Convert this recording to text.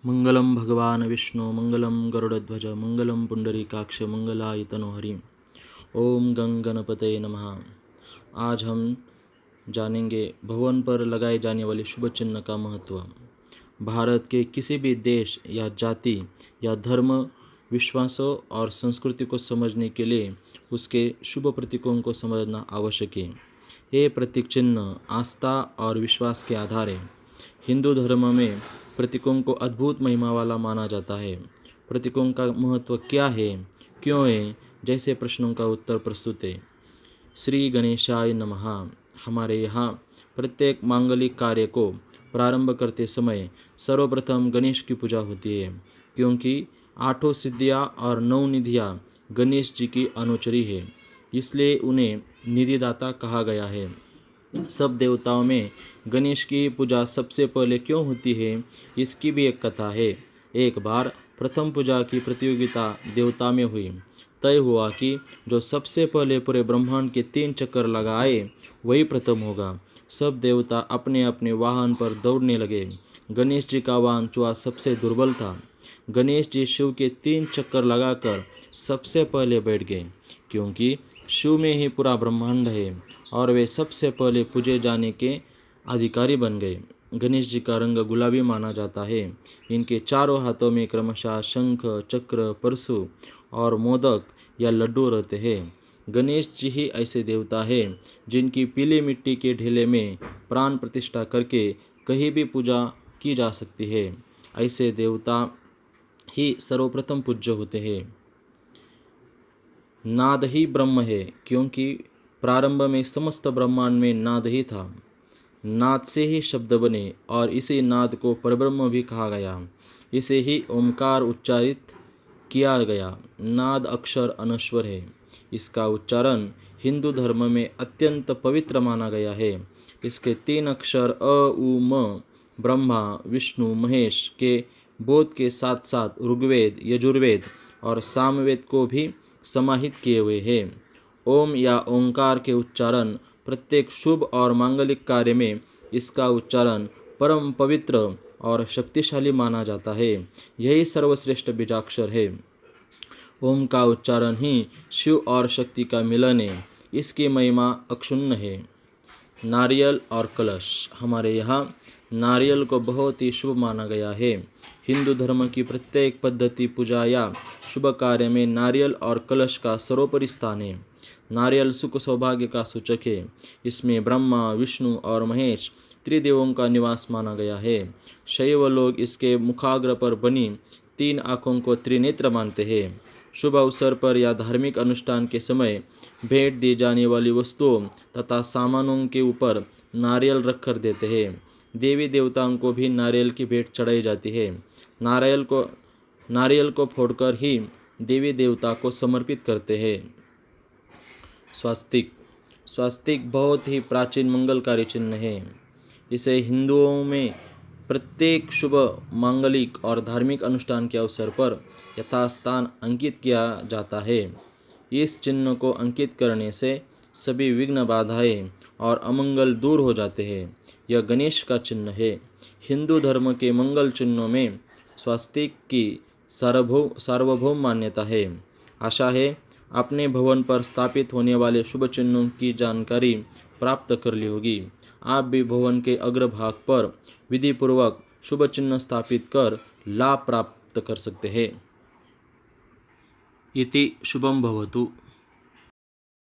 मंगलम भगवान विष्णु मंगलम गरुड़ध्वज मंगलम पुंडरीकाक्ष मंगलाय तनोहरि। ओम गंग गणपते नमः। आज हम जानेंगे भवन पर लगाए जाने वाले शुभ चिन्ह का महत्व। भारत के किसी भी देश या जाति या धर्म, विश्वासों और संस्कृति को समझने के लिए उसके शुभ प्रतीकों को समझना आवश्यक है। ये प्रतीक चिन्ह आस्था और विश्वास के आधार है। हिंदू धर्म में प्रतीकों को अद्भुत महिमा वाला माना जाता है। प्रतीकों का महत्व क्या है, क्यों है, जैसे प्रश्नों का उत्तर प्रस्तुत है। श्री गणेशाय नमः। हमारे यहाँ प्रत्येक मांगलिक कार्य को प्रारंभ करते समय सर्वप्रथम गणेश की पूजा होती है, क्योंकि 8 सिद्धियाँ और 9 निधियाँ गणेश जी की अनुचरी है, इसलिए उन्हें निधिदाता कहा गया है। सब देवताओं में गणेश की पूजा सबसे पहले क्यों होती है, इसकी भी एक कथा है। एक बार प्रथम पूजा की प्रतियोगिता देवता में हुई। तय हुआ कि जो सबसे पहले पूरे ब्रह्मांड के 3 चक्कर लगाए वही प्रथम होगा। सब देवता अपने अपने वाहन पर दौड़ने लगे। गणेश जी का वाहन चूहा सबसे दुर्बल था। गणेश जी शिव के 3 चक्कर लगाकर सबसे पहले बैठ गए, क्योंकि शिव में ही पूरा ब्रह्मांड है और वे सबसे पहले पूजे जाने के अधिकारी बन गए। गणेश जी का रंग गुलाबी माना जाता है। इनके चारों हाथों में क्रमशः शंख, चक्र, परशु और मोदक या लड्डू रहते हैं। गणेश जी ही ऐसे देवता हैं जिनकी पीली मिट्टी के ढेले में प्राण प्रतिष्ठा करके कहीं भी पूजा की जा सकती है। ऐसे देवता ही सर्वप्रथम पूज्य होते हैं। नाद ही ब्रह्म है, क्योंकि प्रारंभ में समस्त ब्रह्मांड में नाद ही था। नाद से ही शब्द बने और इसी नाद को परब्रह्म भी कहा गया। इसे ही ओमकार उच्चारित किया गया। नाद अक्षर अनश्वर है। इसका उच्चारण हिंदू धर्म में अत्यंत पवित्र माना गया है। इसके 3 अक्षर अ उ म ब्रह्मा विष्णु महेश के बोध के साथ साथ ऋग्वेद, यजुर्वेद और सामवेद को भी समाहित किए हुए हैं। ओम या ओंकार के उच्चारण प्रत्येक शुभ और मांगलिक कार्य में इसका उच्चारण परम पवित्र और शक्तिशाली माना जाता है। यही सर्वश्रेष्ठ बीजाक्षर है। ओम का उच्चारण ही शिव और शक्ति का मिलन है। इसकी महिमा अक्षुण्ण है। नारियल और कलश। हमारे यहाँ नारियल को बहुत ही शुभ माना गया है। हिंदू धर्म की प्रत्येक पद्धति, पूजा या शुभ कार्य में नारियल और कलश का सर्वोपरि स्थान है। नारियल सुख सौभाग्य का सूचक है। इसमें ब्रह्मा, विष्णु और महेश त्रिदेवों का निवास माना गया है। शैव लोग इसके मुखाग्र पर बनी 3 आँखों को त्रिनेत्र मानते हैं। शुभ अवसर पर या धार्मिक अनुष्ठान के समय भेंट दी जाने वाली वस्तुओं तथा सामानों के ऊपर नारियल रखकर देते हैं। देवी देवताओं को भी नारियल की भेंट चढ़ाई जाती है। नारियल को फोड़कर ही देवी देवता को समर्पित करते हैं। स्वास्तिक। स्वास्तिक बहुत ही प्राचीन मंगलकारी चिन्ह है। इसे हिंदुओं में प्रत्येक शुभ, मांगलिक और धार्मिक अनुष्ठान के अवसर पर यथास्थान अंकित किया जाता है। इस चिन्ह को अंकित करने से सभी विघ्न, बाधाएं और अमंगल दूर हो जाते हैं। यह गणेश का चिन्ह है। हिंदू धर्म के मंगल चिन्हों में स्वास्तिक की सार्वभौम मान्यता है। आशा है आपने भवन पर स्थापित होने वाले शुभ चिन्हों की जानकारी प्राप्त कर ली होगी। आप भी भवन के अग्रभाग पर विधिपूर्वक शुभ चिन्ह स्थापित कर लाभ प्राप्त कर सकते हैं। इति शुभम भवतु।